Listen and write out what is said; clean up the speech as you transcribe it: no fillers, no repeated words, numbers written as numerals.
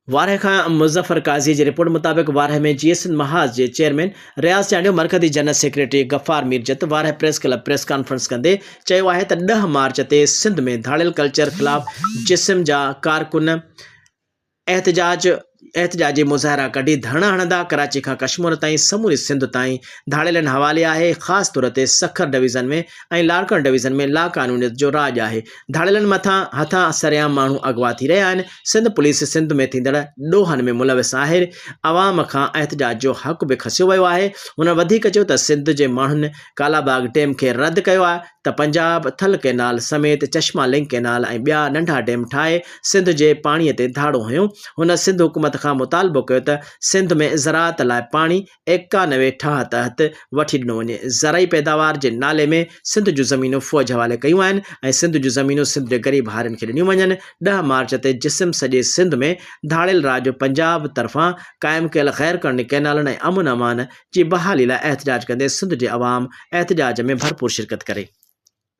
वारह खां मुज़फ़र काज़ी जी रिपोर्ट मुताबिक़ वारह में GSN महाज़ जे चेयरमैन रियाज़ चांडियो मरकज़ी जनरल सेक्रेटरी गफ़ार मीरजत वारह प्रेस क्लब प्रेस कॉन्फ्रेंस कंदे चयो आहे त 10 मार्च ते सिंध में धाड़ियल कल्चर ख़िलाफ़ जिस्म जा कारकुन एहतजाजी मुज़ाहिरा कढी धरना हणंदा। कराची खां कश्मीर ताईं समूरी सिंध ताईं धाड़ियलनि हवाले आहे। ख़ासि तौर ते सखर डिवीज़न में ऐं लाड़कण डिवीज़न में लाक़ानूनियत जो राज आहे। धाड़ियलनि मथां हथां सरियाम माण्हू अगवा थी रहिया आहिनि। सिंध पुलिस सिंध में थींदड़ ॾोहनि में मुलविस आहे। अवाम खां एहतजाज जो हक़ बि खसियो वियो आहे। हुन वधीक चयो त सिंध जे माण्हुनि कालाबाग डैम खे रद्द कयो आहे त पंजाब थल कैनाल समेत चश्मा लिंक कैनाल ऐं ॿिया नंढा डैम ठाहे सिंध जे पाणीअ ते धाड़ो हयो। हुन सिंध हुकूमत खां मुतालबो कयो त सिंध में ज़राअत लाइ पाणी 91 ठाह तहत वठी ॾिनो वञे। ज़रई पैदावार जे नाले में सिंध जूं ज़मीनूं फ़ौज हवाले कयूं आहिनि ऐं सिंध जूं ज़मीनूं सिंध जे ग़रीब हारियुनि खे ॾिनियूं वञनि। 10 मार्च ते जिस्म सॼे सिंध में धाड़ियल राज पंजाब तरफ़ां क़ाइमु कयल ग़ैर क़ानूनी कैनालनि ऐं अमन अमान जी बहाली लाइ एहतजाज कंदे सिंध जे अवाम एहतजाज में भरपूर शिरकत करे।